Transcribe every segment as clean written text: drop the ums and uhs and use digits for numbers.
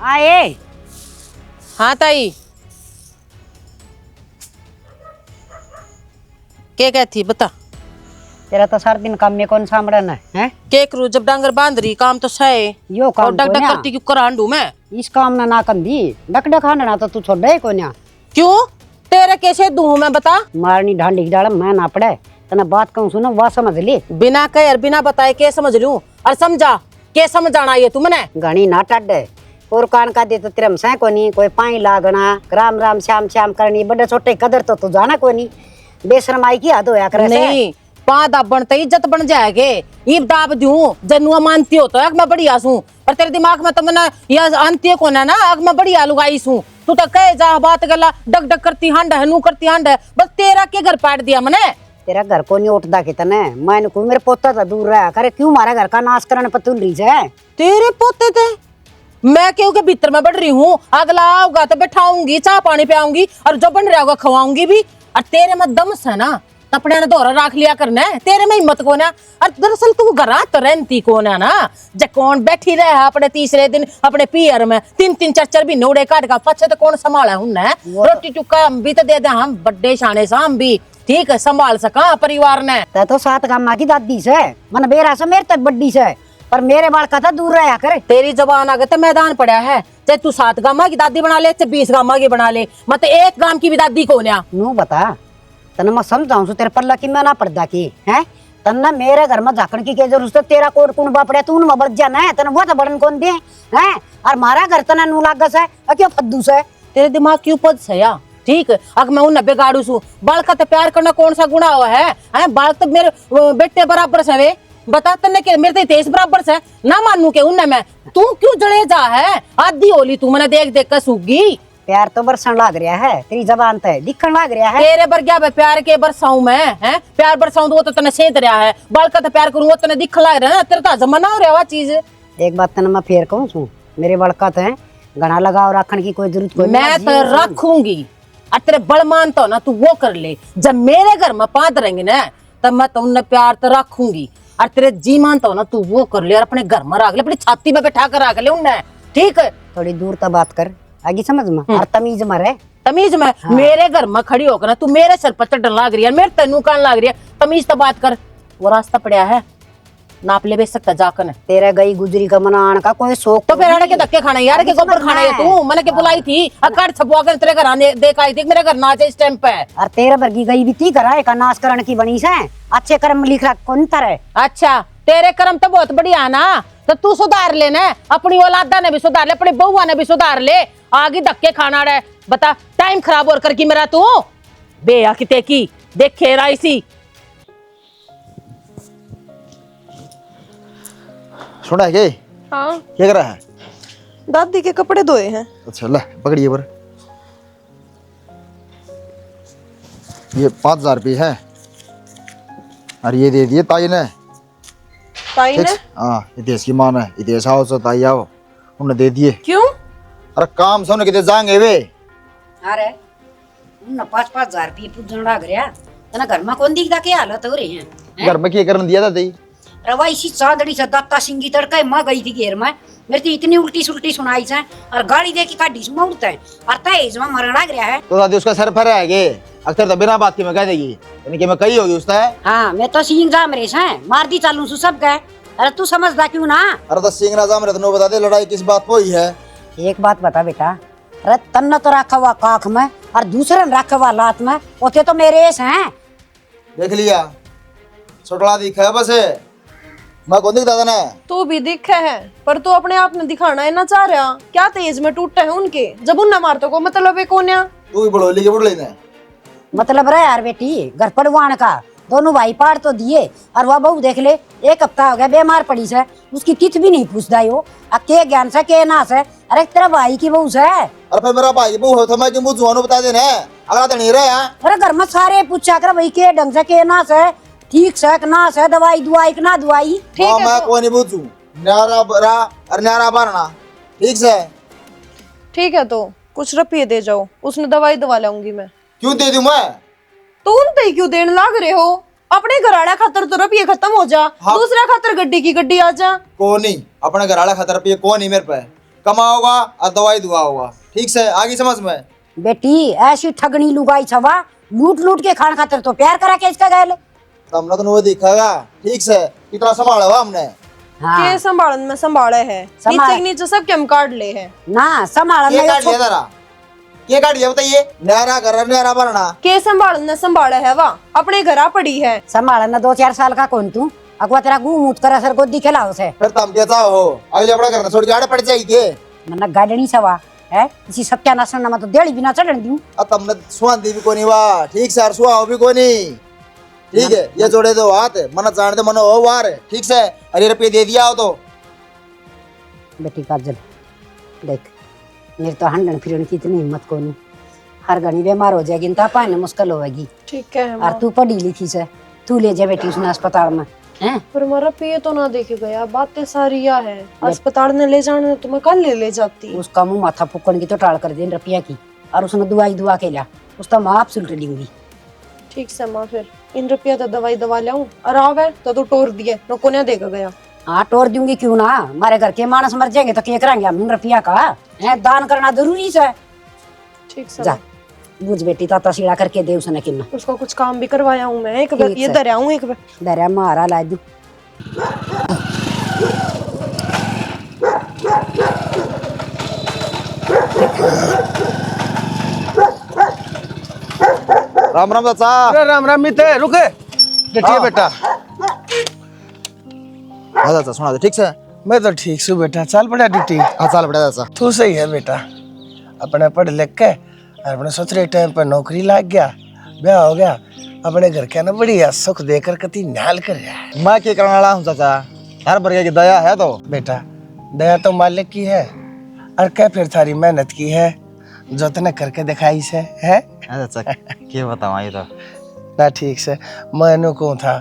आए। हाँ ताई, क्या कहती बता। तेरा तो सारा दिन काम में कौन सामड़न है? के करूं जब डांगर बांध रही, काम तो सहे यो काम और डक को डक न्या। करती क्यों करांडू मैं? इस काम ना कर दी डक डक खाना तो तू छोड़े को न्या। क्यों तेरे कैसे दूं मैं बता? मारनी ढांडी डाल मैं ना पड़े तना बात कहूं सुनो वह समझ ली। बिना कहे और बिना बताए के समझ लूं और समझा के समझाना ये तुमने? घनी ना टड्डे और कान का दे तो तेरे में कोनी कोई पाई लागना राम राम श्याम श्याम करनी बड़े छोटे कदर तो तू जाना कोनी। बेशरमाई की हद होया करे नहीं पा दाबण तो इज्जत बन जाएगे। ईब दाब दूं जनुआ मानती हो तो अग मैं बढ़िया सूं, पर तेरे दिमाग में तो मैंने यह अंत्य को ना अग मैं बढ़िया लुगाई सूं। तू तो कहे जा बात गला डक डक करती हंड है नू करती हंड है, बस तेरा के घर पाट दिया मैंने। तेरा घर को नहीं उठता कितने मैंने को मेरे पोता तो दूर रहा करे क्यों मारा घर का नाश करने पर तुल रही है। तेरे पोते थे मैं क्यों के भीतर में बढ़ रही हूँ। अगला आओगा तो बैठाऊंगी चाह पानी पियाऊंगी और जो बन रहा होगा खवाऊंगी भी। और तेरे में दम से ना कपड़े ने दोहरा रख लिया करना है, तेरे में हिम्मत को ना। और दरअसल तू घरा तो रहती को ना जब कौन बैठी रहे अपने तीसरे दिन अपने पियर में तीन तीन चार चार भी नोड़े काट का पछे तो कौन संभाला उन्हें। रोटी टुक्का हम भी तो दे दे, हम बड्डे शाने से हम भी ठीक है संभाल सका परिवार ने। तो 7 गामा की दादी से मन बेरा से मेरे तक बड्डी से पर मेरे बाल का था दूर रहा करे। तेरी जबान आगे तो मैदान पड़ा है, चाहे तू 7 गामा की दादी बना ले चाहे 20 गामा की बना ले, मत 1 गाम की भी दादी को न्या। नू बता तन मैं समझाऊं तेरे पल्ला की मैं ना पर्दा की है तन्ना मेरे घर में झाकण की क्या जरूरत है। तेरा कोट कुण बापड़े तू न बढ़ जाना है तन वो तो बड़न कौन दे हैं और मारा घर तना नू लागस है क्यों फद्दू से। तेरे दिमाग क्यों पद से या ठीक अगर मैं उन्हें बेगाड़ू सू बाल का तो प्यार करना कौन सा गुना हुआ है? बाल तो मेरे बेटे बराबर से वे बता तन्ने के मेरे तो तेज बराबर से ना मानू के उन्हें मैं तू क्यों जड़े जा है? आधी होली तू मैंने देख देख कर सूगी। प्यार तो बरसन लाग रहा है तेरी जबान ते दिखण लाग रहा है। तेरे बरग्या पे प्यार के बरसाऊं मैं है प्यार बरसाऊं तो वो तो तने सेंध रहा है, बाल का तो प्यार करूं वो तने दिख लग रहा है। तेरे तो जमाना हो रहा चीज। एक बात तने मैं फेर कहूं सू मेरे बड़का तो है घना लगाव रखने की कोई जरूरत कोई मैं तो रखूंगी और तेरे बड़ मानता हो ना तू वो कर ले। जब मेरे घर में पाद रहेंगे ना तब मैं तो उन्हें प्यार तो रखूंगी और तेरे जी मानता हो ना तू वो कर ले और अपने घर में रख ले, अपनी छाती में बैठा कर रख ले उन्हें ठीक है। थोड़ी दूर तक बात कर आगे समझ में और तमीज में रहे। तमीज में हाँ। मेरे घर में खड़ी होकर ना तू मेरे सर पर चढ़ने लग रही है, मेरे तेनू कान लग रही है। तमीज तो बात कर, वो रास्ता पड़ा है नाप ले बेच सकता जाकर। तेरे गई गुजरी का मनान का कोई शौक तो फिर आने के धक्के खाना यार के गोबर खाना है तू मैंने के बुलाई थी अकाड़ छपवा कर तेरे घर आने देख आई थी मेरे घर नाच इस टाइम पे। और तेरे वर्गी गई भी ती कराए का नाश करने की बनी से अच्छे कर्म लिख रहा कौन तरह। अच्छा तेरे कर्म तो बहुत बढ़िया है ना, तो तू सुधार लेना अपनी औलादा ने भी सुधार ले अपनी बहुआ ने भी सुधार ले। आगे धक्के खाना रहे बता टाइम खराब और करके मेरा तू बेया किते की देखे राई सी। सुना है के? हाँ क्या कर रहा है? दादी के कपड़े धोए हैं। अच्छा ला पकड़िए पर ये 5,000 रुपये है और ये दे दिए ताई ने। ताई ने? हाँ इतेश की माँ ने इतेश आओ सो ताई आओ उन्हें दे दिए। क्यों? अरे काम से उन्हें कितने जाएंगे वे। अरे उन 5-5 हजार रुपये पूजन लाग रहा तना घर में कौन दिखदा के हालत हो रही है। घर में क्या करने दिया था ताई? रवा इसी चादड़ी से दाता सिंगी तड़का माँ गई थी घेर में मेरे तो इतनी उल्टी सुल्टी सुनाई से और गाड़ी दे की काटी से उड़ता है और तेज में मरण लग रहा है। तो दादी उसका सर फर है गे अक्सर तो बिना बात के मैं कह देगी यानी कि मैं कही होगी उसका है। हाँ मैं तो सिंग जाम रेस है मार दी चालू सु सब गए। अरे तू समझदा क्यों ना? अरे तो सिंह ना जाम रहे तो बता दे लड़ाई किस बात को ही है। एक बात बता बेटा अरे तन्ना तो रखा हुआ काख में और दूसरे ने रखा हुआ लात में ओते तो मेरे ऐसे हैं। देख लिया छोटला दिखा है बस मैं कौन दिखता था ना। तू भी दिखा है पर तू अपने आप में दिखाना है ना चाह रहा क्या तेज में टूटे है उनके जब उन मारते को मतलब है कौन? तू भी बड़ोली के बुढ़ लेना मतलब रहा यार बेटी घर पड़वान का दोनों भाई पार तो दिए और वह बहू देख ले 1 हफ्ता हो गया बीमार पड़ी से उसकी तिथ भी नहीं पूछता हो के ज्ञान से के ना से। अरे तेरा भाई की बहू से। अरे फिर मेरा भाई बहू हो तो मैं क्यों पूछूं बता देना अगला तो नहीं रहा। अरे घर में सारे पूछा कर भाई के ढंग से के ना से ठीक से ना से दवाई दुआई के ना दुआई ठीक है। मैं कोई नहीं पूछूं न्यारा बरा और न्यारा भरना ठीक से। ठीक है तो कुछ रुपये दे जाओ उसने दवाई दवा लाऊंगी मैं। क्यों दे दूं मैं? तो उन पे क्यों देने लाग रहे हो? अपने घराड़ा खातर तो रुपये खत्म हो जा। हाँ। दूसरा खातर गड्डी की गड्डी आ जा। को नहीं अपने घर वाला खतर पे को नहीं मेरे पे कमाओगा और दवाई दुआ होगा, ठीक से आगे समझ में। बेटी ऐसी ठगनी लुगाई छवा, लूट लूट के खान खातर तो प्यार करा के इसका गैल। तुमने तो वो दिखागा, ठीक से कितना संभाला हुआ हमने। हाँ के संभालन में संभाले है, नीचे के नीचे सब के हम काट ले है ना संभालन ये में काट लिया जरा, ये काट लिया बताइए। न्यारा कर न्यारा भरना के संभालन में संभाले है वा अपने घर पड़ी है। संभालन ना 2-4 साल का कौन तू अगवा तेरा गू मूत कर असर को दिखेला उसे फिर तुम कैसा हो, अगले अपना करना छोड़ के आड़े पड़ जाएगी। मन्ना गाडनी सवा है इसी सत्यानाश ना तो देड़ी बिना चढ़न दूं। अब तुमने सुहांदी भी कोनी वाह, ठीक से सुहाओ भी कोनी, ठीक है। ये जोड़े दो हाथ मन जान दे मनो हो वार, ठीक से। अरे रुपये दे दिया हो तो बेटी काजल देख, मेरे तो हंडन फिरन की इतनी हिम्मत को नहीं, हर घड़ी बीमार हो जाएगी तो पाने मुश्किल होगी। ठीक है और तू पढ़ी लिखी से, तू ले जा बेटी उसने अस्पताल में हैं। पर हमारा पिए तो ना देखे गया, बातें सारी या है। अस्पताल में ले जाने तो मैं कल ले जाती। उसका मुंह माथा फूकन की तो टाल कर दे रुपया की, और उसने दुआ के लिया उसका माँ आप सुलट दूंगी। ठीक से माँ, फिर इन रुपया तो दवाई दवा लाऊं और आवे तो टोर दिए नको ना देगा गया। हाँ टोर दूंगी क्यों ना, हमारे घर के मानस मर जाएंगे तो क्या करेंगे हम रुपया का है, दान करना जरूरी है। ठीक से जा बुझ बेटी ताता सीढ़ा करके दे उसने किन्ना, उसका कुछ काम भी करवाया हूँ मैं, एक बार ठीक ये है। दरिया हूँ एक बार दरिया मारा ला दू। राम राम चाचा। अरे राम राम मिते रुके बैठिए बेटा। हाँ चाचा सुना दे, ठीक से। मैं तो ठीक से बेटा, चल पड़ा ड्यूटी। हाँ चल बेटा चाचा। तू सही है बेटा, अपने पढ़ लिख के अपने सोच रहे टाइम पर नौकरी लग गया, ब्याह हो गया, अपने घर के ना बढ़िया सुख देकर कति न्याल कर रहा है। मैं क्या करने वाला हूँ चाचा, हर बरगे की दया है तो। बेटा दया तो मालिक की है, और क्या फिर थारी मेहनत की है जो तने करके दिखाई से है। चाचा क्या बताऊँ ये तो ना ठीक से मैंने को था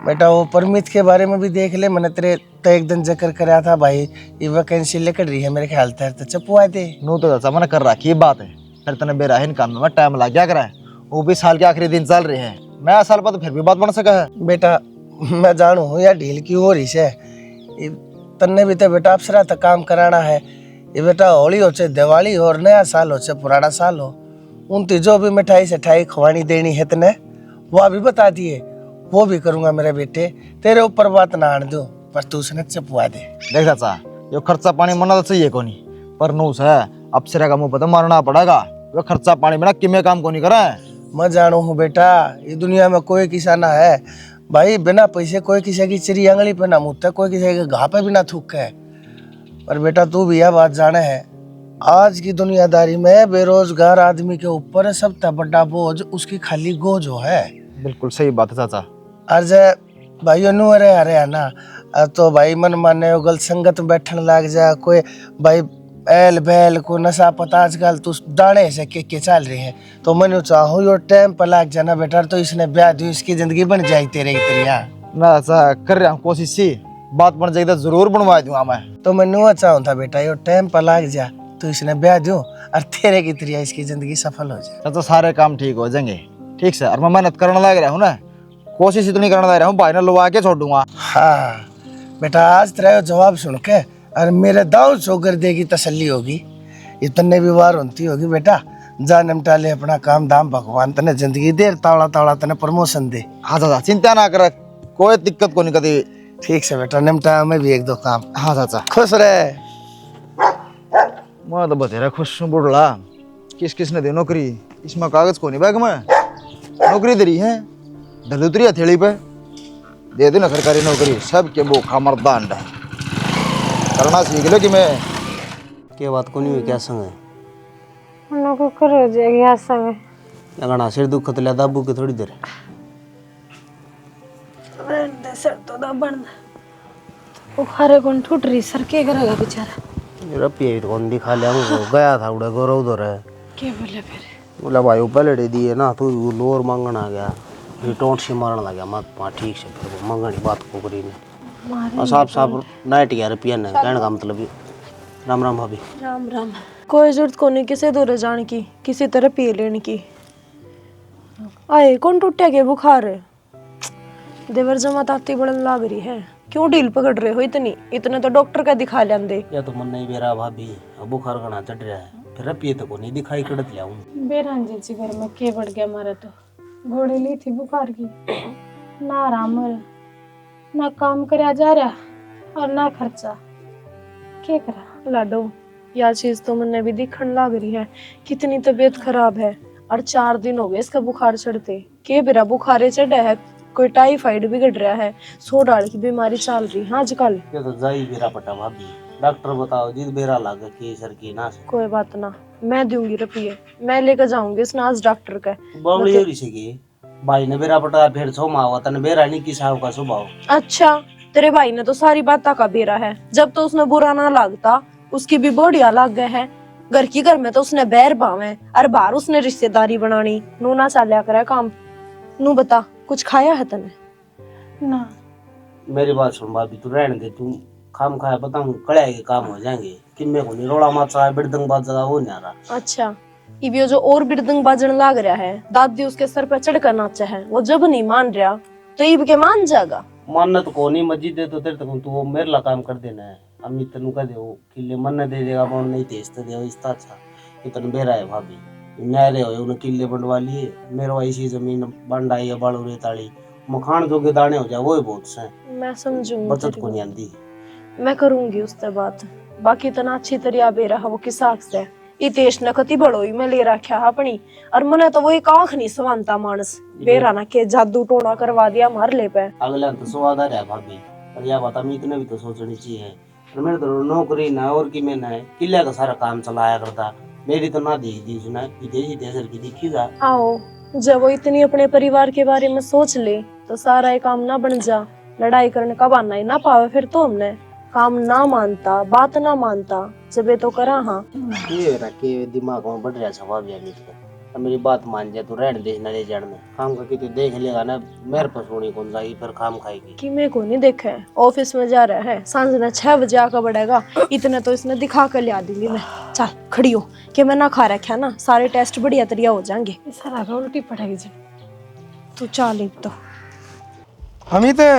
बेटा, वो परमित के बारे में भी देख ले, मैंने तेरे तो एक दिन जिक्र कराया था भाई, ये वैकेंसी लेकर रही है मेरे ख्याल तो चपुआ दे। नू तो चाचा मैंने कर रखी बात है, फिर तने बेराहिन काम में टाइम लग गया करा है, वो भी साल के आखिरी दिन चल रहे हैं, नया साल पर तो फिर भी बात बन सका है। बेटा मैं जानू हूँ या ढील की हो रही से, तन्ने भी तो बेटा अफसरा तक काम कराना है। ये बेटा होली हो चाहे दिवाली हो और नया साल हो चाहे पुराना साल हो, उन जो भी मिठाई सिठाई खवानी देनी है तने वो अभी बता दिए, वो भी करूंगा मेरे बेटे, तेरे ऊपर बात ना आने दो, पर तू उसने चपुआ दे। देख चाचा यो खर्चा पानी मना तो चाहिए कोनी, पर नूस है अफसरा का मुंह पता मारना पड़ेगा, वो खर्चा पानी बिना किमे काम को नहीं करा है। मैं जानू हूँ बेटा, ये दुनिया में कोई किसाना है भाई, बिना पैसे कोई किसी की चिरी अंगली पे ना मुँहता, कोई किसी के घा पे भी ना थूक है। पर बेटा तू भी यह बात जाने है, आज की दुनियादारी में बेरोजगार आदमी के ऊपर सबसे बड़ा बोझ उसकी खाली गोज हो है। बिल्कुल सही बात है चाचा। अर्ज भाई नु अरे ना तो भाई मन माने गल संगत में बैठन लग जा, कोई भाई एल बैल को नशा पता आजकल तो दाने से के चल रहे हैं, तो मैं चाहूँ यो टाइम पर लग जाना बेटा, तो इसने ब्याह दी इसकी जिंदगी बन जाएगी तेरे की तरह। ना चाचा कर रहा हूँ कोशिश सी, बात बन जाएगी तो जरूर बनवा दूंगा मैं। तो मैं नुआ चाहूँ था बेटा यो टाइम पर लग जा, तो इसने ब्याह दूँ और तेरे की तरह इसकी जिंदगी सफल हो जाए। चाचा सारे काम ठीक हो जाएंगे, ठीक से। और मैं मेहनत करने लग रहा हूँ ना, कोशिश इतनी करने लग रहा हूँ, भाई ने लुवा के छोड़ दूंगा। हाँ बेटा आज तेरा यो जवाब सुन के और मेरे दाऊ चौकर देगी तसल्ली होगी, इतने भी वार होती होगी बेटा, जा निपटा ले अपना काम धाम, भगवान तने जिंदगी दे, तावड़ा तावड़ा तने प्रमोशन दे। हाँ चाचा चिंता ना कर, कोई दिक्कत को नहीं कभी। ठीक से बेटा निपटा मैं भी एक दो काम। हाँ चाचा खुश रहे। मैं तो बतेरा खुश हूँ बुढ़ला, किस किसने दी नौकरी, इसमें कागज को नहीं बैग में नौकरी दे रही है, दलुतरी हथेली पे दे दे ना सरकारी नौकरी, सब के भूखा मर्दान है, करना सीख लो कि मैं क्या बात को नहीं हुई क्या संग है उनको करो जाएगी आज संग लगना सिर दुख तो लिया दाबू की थोड़ी देर सर तो दबन बुखारे कौन टूट रही सर क्या करेगा बेचारा। मेरा पिए तो कौन दिखा लिया मुझको, गया था उड़े गोरा उधर है, क्या बोले फिर बोला भाई पहले दे दिए ना, तू लोर मांगन आ गया, फिर टोंट से मारने लगा मत वहाँ, ठीक से फिर वो मांगनी बात को करी ने और साफ साफ नाइट गया रुपया ने कहने का मतलब ये। राम राम भाभी। राम राम। कोई जरूरत को नहीं किसी दूर जाने की, किसी तरह पी लेने की। आए कौन टूटे के बुखार है, देवर जमा ताती बड़न लाग रही है। क्यों ढील पकड़ रहे हो इतनी? इतने तो डॉक्टर का दिखा लेंदे। या तो मन नहीं बेरा भाभी, अब बुखार घना चढ़ रहा है, फिर रुपये तो को नहीं दिखाई कड़त लिया हूँ। बेरान जी घर में के बढ़ गया मारा तो घोड़े ली थी बुखार की, ना आराम हो रहा, ना काम करया जा रहा और ना खर्चा, क्या करा। लाडो यह चीज तो मैंने भी दिखने लग रही है, कितनी तबीयत खराब है और 4 दिन हो गए इसका बुखार चढ़ते। के बेरा बुखारे चढ़ा है, कोई टाइफाइड बिगड़ रहा है, 100 डाल की बीमारी चल रही है आजकल। ये तो जाई बेरा पटा भाभी, डॉक्टर बताओ जिस बेरा लागे की सर की ना से कोई बात ना, मैं दूंगी रुपये, मैं लेकर जाऊंगी इस नाज डॉक्टर का। बावली हो रही से की भाई ने बेरा पटा, फिर सो मावा तने बेरा नहीं की साहब का स्वभाव। अच्छा तेरे भाई ने तो सारी बात का बेरा है, जब तो उसने बुरा ना लगता उसकी भी बढ़िया लग गए है। घर की घर में तो उसने बैर भावे और बाहर उसने रिश्तेदारी बनानी, नू ना चालिया करे काम। नू बता कुछ खाया है तने? ना मेरी बात सुन भाभी, तू रहने दे, तू खाम खाया बताऊं कड़े के काम हो जाएंगे। किन्ने को निरोड़ा माचा बिरदंग बात जगह हो नहीं रहा। अच्छा इबियो जो और बिरदंग बाजन लाग रहा है, दादी उसके सर पे चढ़कर नाचा है, वो जब नहीं मान रहा तो इब के मान जाएगा। मन्नत को नहीं मस्जिद दे तो तेरे तक तू वो मेरे ला काम कर देना है। अम्मी तेनू कह दे वो किले मन्नत दे देगा, बोल नहीं तेज तो दे इसता अच्छा इतना बेरा है भाभी। मेरे हो उन्हें किले बंटवा लिए, मेरे ऐसी जमीन बंडाई है बाड़ू रेताड़ी, मखान जो के दाने हो जाए वो ही बहुत से। मैं समझूंगी, बचत को नहीं आती, मैं करूंगी उससे बात। बाकी इतना अच्छी तरह बेरा है वो किसाक से इतेश नकती बड़ोई में ले रखा है अपनी, और मने तो वो एक आंख नहीं सवानता मानस बेरा ना के जादू टोना करवा दिया मार ले पे। अगला तो स्वाद आ रहा भाभी, पर यह बात अम्मी इतने भी तो सोचनी चाहिए। पर मेरे तो नौकरी ना और की मैं ना किले का सारा काम चलाया करता, मेरी तो ना दी सुना विदेशी देशर की दिखी जा। आओ जब वो इतनी अपने परिवार के बारे में सोच ले तो सारा ये काम ना बन जा, लड़ाई करने का बहाना ही ना पावे फिर तो हमने काम ना मानता, बात ना मानता, जब ये तो करा। हाँ ये रखे दिमाग में बढ़ रहा स्वभाव यानी अब मेरी बात मान जाए तो रहने दे ना ले जाने काम करके तो देख लेगा ना, मेरे पर सोनी कौन जाएगी फिर काम खाएगी कि मैं को नहीं देखा है, ऑफिस में जा रहा है, सांझ में 6 बजे आकर बढ़ेगा, इतने तो इसने दिखा कर लिया दूंगी मैं। चल खड़ी हो कि मैं ना खा रखा ना, सारे टेस्ट बढ़िया तरिया हो जाएंगे। सारा का उल्टी पड़ेगी जी। तू चल एक तो हमी तो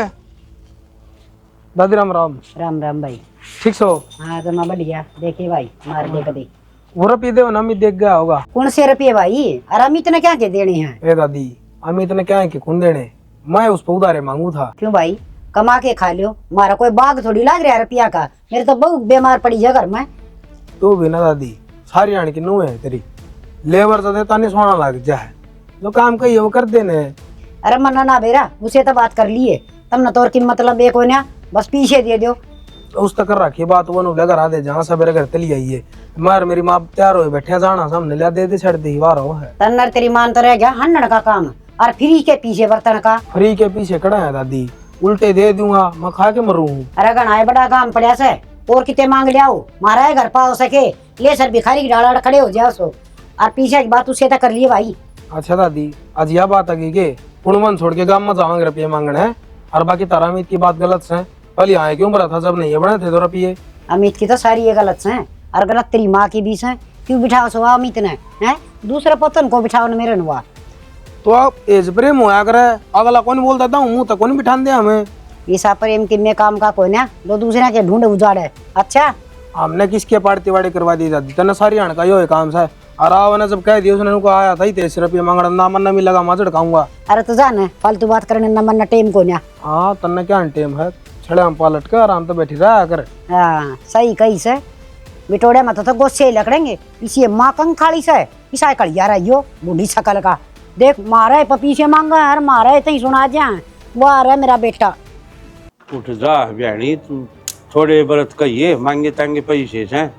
दादी राम राम। राम राम भाई। ठीक सो? हाँ तो मैं बढ़िया, देखिए भाई मार दे कदी वो रुपये दे ना, अमित देख गया होगा। कौन से रुपये भाई? और अमित ने क्या के देने हैं? ए दादी अमित ने क्या है कि कौन देने, मैं उस पर उधारे मांगू था। क्यों भाई, कमा के खा लियो, मारा कोई बाग थोड़ी लाग रहा है रुपया का। मेरे तो बहुत बीमार पड़ी है घर में। तू भी ना दादी सारी आने की नू है तेरी, लेबर तो देता नहीं सोना लग जाए, जो काम कही वो कर देने। अरे मन्ना ना बेरा, उसे तो बात कर लिए तब न तोर की मतलब एक हो ना, बस पीछे दे दो। उस तक रखी बात वो घर आ दे, जहाँ सवेरे घर तली आई है मार मेरी माँ तैयार हो बैठे जाना सामने लिया दे छड़ दी वार हो है। तन्नर तेरी मान तो रह गया हन्नड़ का काम, और फ्री के पीछे बर्तन का। फ्री के पीछे खड़ा है दादी, उल्टे दे दूंगा मैं खा के मरू। अरे गणाए बड़ा काम पड़ा से, और कितने मांग लियाओ, मारा है घर पाओ सके ले सर भिखारी की डाला खड़े हो जाओ सो, और पीछे की बात उसे तो कर लिए भाई। अच्छा दादी आज यह बात आ गई के पुणवन छोड़ के गाँव में जावांगे रुपये मांगने है, और बाकी तारा अमित की बात गलत है। पहले आए क्यों बना था जब नहीं बने थे तो रुपये। अमित की तो सारी ये गलत है, और गलत तेरी माँ की भी है। क्यों बिठाओ सो अमित ने, हैं दूसरे पतन को बिठाओ न मेरे नुआ। तो आप एज प्रेम होया करे, अगला कौन बोलता था मुंह तक कौन बिठान दिया हमें। ईसा प्रेम किन्ने काम का कोई ना, दो दूसरे के ढूंढ उजाड़े। अच्छा हमने किसके पार्टी वाड़ी करवा दी दादी, तेने सारी आने का यो काम है। और आवने जब कह दिया उसने उनको आया था 23 रुपये मांगना, ना मन नहीं लगा मैं झड़काऊंगा। अरे तो जाने फालतू बात करने न मन टेम को ना। हाँ तन्ने क्या टेम है, छड़े हम पालट कर आराम तो बैठी रहा कर। हाँ सही कही से, बिटोड़े मत तो गोस्से ही लकड़ेंगे। इसी माँ कंखाड़ी से ईसा कड़िया रहियो बूढ़ी शकल का, देख मारा है पपीछे मांगा यार, मारा है तई सुना जा वो आ रहा है मेरा बेटा। उठ जा बहनी, तू थोड़े बरत कहिए मांगे तांगे पैसे से।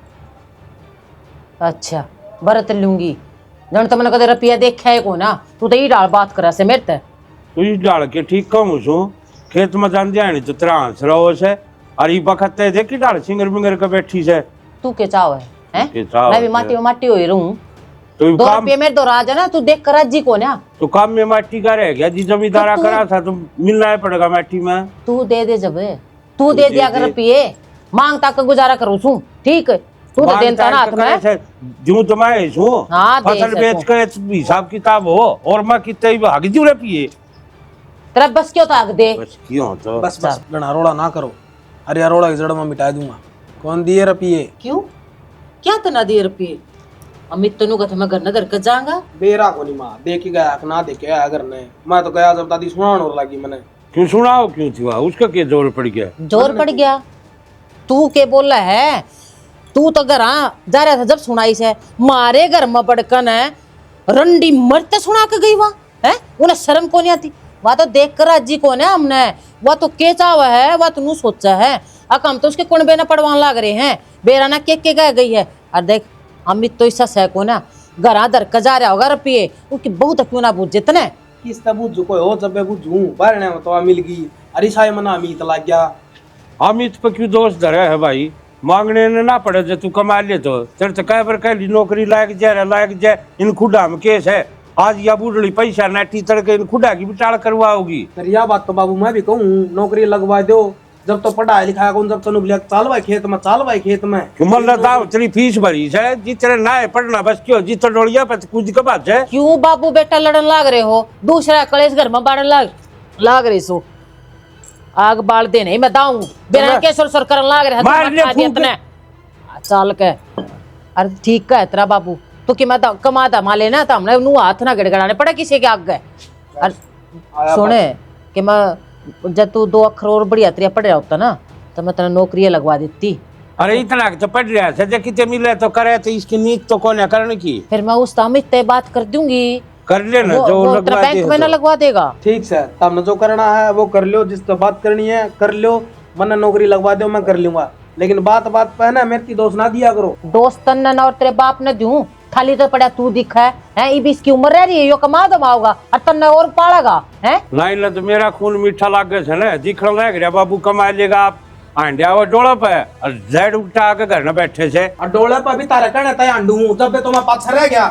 अच्छा बरत लूंगी, जन तो मैंने कदे रुपया देखा है को ना, तू तो ये डाल बात करा से मेरे ते। तू इस डाल के ठीक कहूँ सू, खेत में जान जाए तो तेरा हंस रहो से, और ये बखत देखी डाल सिंगर बिंगर के बैठी से। तू के चाव है, हैं? के चाव मैं भी है। माटी में माटी हो रहूं, तो 2 काम रुपये मेरे दो राजा ना, तू देख कर जी को ना। तो काम में माटी का रह गया, जी जमींदारा तो तू- करा था तो मिलना ही पड़ेगा माटी में। तू दे दे, जब तू दे दिया कर रुपये मांग तक गुजारा करूँ सू, ठीक है तू तो देता ना हाथ में। जूं तो मैं सू हाँ, दे फसल सकूं। बेच के हिसाब किताब हो, और मैं कितने भाग जू रुपये। तेरा बस क्यों ताक दे बस क्यों तो बस बस गणारोड़ा ना करो। अरे अरोड़ा की जड़ में मिटा दूंगा। कौन दिए रुपये? क्यों क्या तना दिए रुपये अमित तनु कथे मैं घर न दर के जाऊंगा बेरा को नहीं माँ देख गया ना देखे आया घर ने। मैं तो गया जब दादी सुनाने और लगी मैंने। क्यों सुनाओ क्यों हुआ उसका क्या जोर पड़ गया? जोर पड़ गया तू के बोल रहा है? तू तो घर जा रहा था जब सुनाई से मारे घर में पड़कन है रंडी मरते सुना के गई वहां है उन्हें शर्म को नहीं आती। वह तो देख कर अजी को ने हमने वह तो के चावा है वह तो सोचा है अक हम तो उसके कुणबे न पड़वान लाग रहे हैं बेरा ना के गए गई है। और देख अमित तो ऐसा सह को ना घर दर का जा रहा होगा रुपये उसकी बहुत क्यों ना बूझ जितने किस तब बुझू कोई हो जब मैं बुझू बारने में तो मिल गई। अरे साय मना अमित लग गया। अमित पे क्यों दोष धरा है भाई? मांगने ने ना पड़े जो तू कमा ले तो तेरे तो कह पर कह नौकरी लायक जाए इन खुडा में केस है। आज या बुढ़ड़ी पैसा नेटी तड़के इन खुडा की भी टाल करवाओगी। अरे यह बात तो बाबू मैं भी कहूँ नौकरी लगवा दो। जब तो पढ़ाई लिखाया कौन जब तो चाल भाई खेत में मतलब दाव तेरी फीस भरी है जितने ना है पढ़ना बस क्यों जितना डोलिया पर कुछ का बात है। क्यों बाबू बेटा लड़न लाग रहे हो दूसरा कलेश घर में बाड़न लाग रही सो आग बाल दे नहीं मैं दाऊं बिना के सुर करन लाग रहे इतने चाल के। अरे ठीक है तेरा बाबू तो कि मैं कमाता माले ना तो हमने नू हाथ ना गड़गड़ाने पड़ा किसी के आगे। सुने कि मैं जब तू 2 अक्षर और बढ़िया तरिया पढ़ रहा होता ना तो मैं तेरा नौकरी लगवा देती। अरे इतना तो पढ़ रहा है जब कितने मिले तो करे तो इसकी नीत तो कौन है करने की। फिर मैं उस अमित तय बात कर दूंगी कर लेना जो लगवा बैंक में ना लगवा देगा। ठीक है तब जो करना है वो कर लो जिससे बात करनी है कर लो वरना नौकरी लगवा दो मैं कर लूंगा। लेकिन बात पे ना मेरे दोस्त ना दिया करो। दोस्त न और तेरे बाप ने दूं खाली तो पड़ा तू दिखा है इब इसकी उम्र रह रही है यो कमा दमाओगा और तन्ने और पालेगा है नहीं ना तो मेरा खून मीठा लागे है ना दिखने लग रहा बाबू कमा लेगा आप आंडिया वो डोला पे और जेड उठा के घर में बैठे से और डोले पे भी तारे कहने तय अंडू हूं जब तो मैं पाछा रह गया।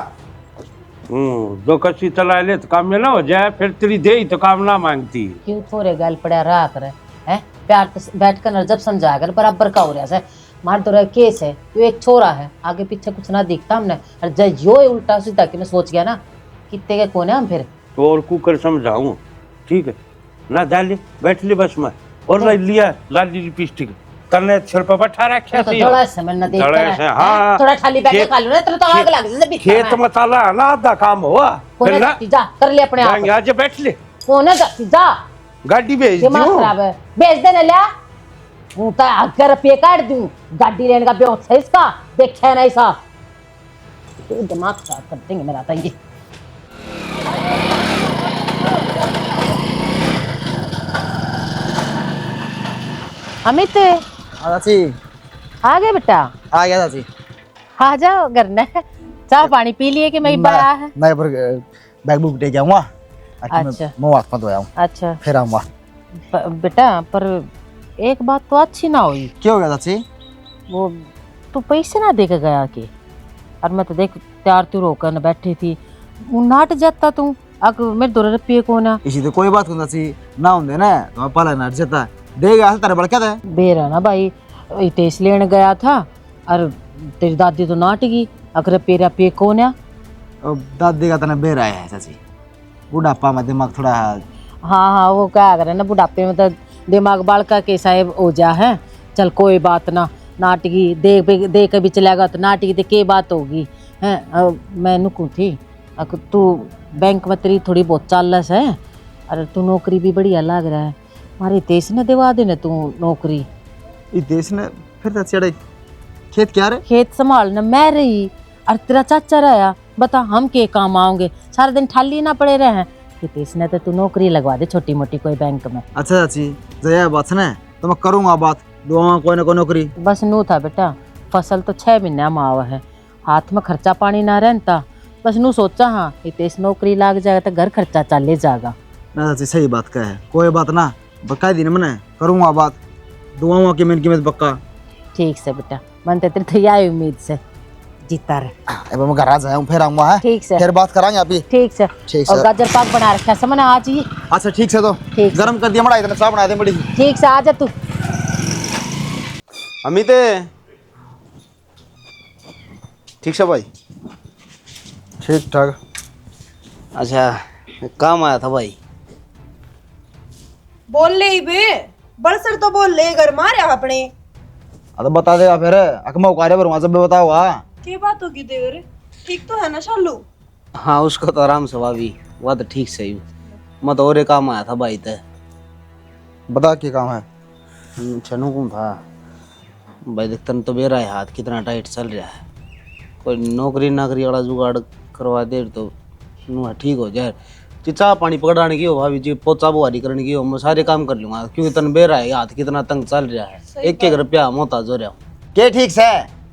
दो कच्ची चला ले तो काम में ना हो जाए फिर तेरी दे तो काम ना मांगती। क्यों थोड़े गाल पड़ा रहा करे है प्यार बैठ कर जब समझा कर बराबर का हो रहा है मार तो रहा केस है तो एक छोरा है आगे पीछे कुछ ना दिखता हमने और जब यो उल्टा सीधा कि मैं सोच गया ना कितने के कौन है हम फिर तो और कुकर समझाऊं ठीक है ना डाली बैठ ली बस में और ले लिया लाली लिपस्टिक तने सिर पर बैठा रखा तो थोड़ा से मैं ना देखता हाँ थोड़ा खाली बैठ खा लो ना तो आग लग जैसे खेत में ताला ना आधा काम हुआ फिर ना जा कर ले अपने आप आज बैठ ले कौन है जा गाड़ी भेज दिमाग दूं खराब है भेज देने लिया हूं तो अगर रुपये काट दूं गाड़ी लेने का ब्यों है इसका देखा है ना ऐसा तो दिमाग खराब कर देंगे मेरा तो ये। अमित चाची आ गए बेटा आ गया चाची। आ जाओ घर ने चाय पानी पी लिए कि मैं बड़ा है मैं पर बैग बुक दे जाऊंगा। अच्छा मुंह हाथ धोया हूं अच्छा फिर आऊंगा। बेटा पर एक बात तो अच्छी ना हुई। क्या हो गया चाची? वो तू पैसे ना दे के गया कि और मैं तो देख तैयार तू होकर न बैठी थी वो नाट जाता तू अग मेरे 2 रुपये को ना इसी तो कोई बात नहीं चाची ना होंगे ना तो पाला नाट जाता देगा तेरे बड़ क्या था बेरा ना भाई तेज लेने गया था और तेरी दादी तो नाट गई अगर रुपये को ना दादी का तना बेर आया है चाची बुढ़ापा में दिमाग थोड़ा हाँ वो क्या करे ना बुढ़ापे में तो दिमाग बालका के साहेब हो जा है। चल कोई बात ना नाटकी दे के भी चलेगा तो नाटकी तो के बात होगी है। मैं नुकू थी अगर तू बैंक में तेरी थोड़ी बहुत चालस है अरे तू नौकरी भी बढ़िया लग रहा है हमारे देश ने दिवा देने तू नौकरी देश ने फिर चाची खेत क्या रे खेत संभालना मैं रही और तेरा चाचा रहा बता हम के काम आओगे सारा दिन ठाली ना पड़े रहे हैं देश ने तो तू नौकरी लगवा दे छोटी मोटी कोई बैंक में। अच्छा चाची जया बात है तो मैं करूंगा बात दुआ कोई ना कोई नौकरी बस नू था बेटा फसल तो 6 महीने में आवा है हाथ में खर्चा पानी ना रहता बस नू सोचा हाँ इस नौकरी लाग जाएगा तो घर खर्चा चले जाएगा ना चाची सही बात का है कोई बात ना बकाई दिन मैंने करूंगा बात दुआओं की मेरी कीमत पक्का। ठीक से बेटा मन तो तेरे यही उम्मीद से जीता रहे अब मैं घर आ जाऊं फिर आऊंगा है ठीक से फिर बात करांगे अभी ठीक से और गाजर पाक बना रखा समझ आ जाइए। अच्छा ठीक से तो ठीक गरम कर दिया बड़ा इतना चाय बना दे बड़ी ठीक से आ जा तू अमित ठीक से भाई ठीक ठाक। अच्छा काम आया था भाई बोल ले ही बे, बड़सर तो बोल ले, घर मारे अपने। अब तो बता देगा फिर अकमा उकारे पर वहां से भी बताओ। क्या बात होगी देवर, ठीक तो है ना शालू? हाँ उसको तो आराम से भाभी, वह तो ठीक सही। मैं तो और एक काम आया था भाई ते। बता क्या काम है? छनू कौन था भाई, देखते तो मेरा है हाथ कितना टाइट चल रहा है। कोई नौकरी नाकरी वाला जुगाड़ करवा दे तो ठीक हो जाए। चाह पानी पकड़ाने की हो भाभी जी, पोचा बुहारी करने की हो, मैं सारे काम कर लूंगा, क्योंकि तन बेरा है हाथ कितना तंग चल रहा है। एक एक रुपया मोहताज हो रहा हूँ। के ठीक से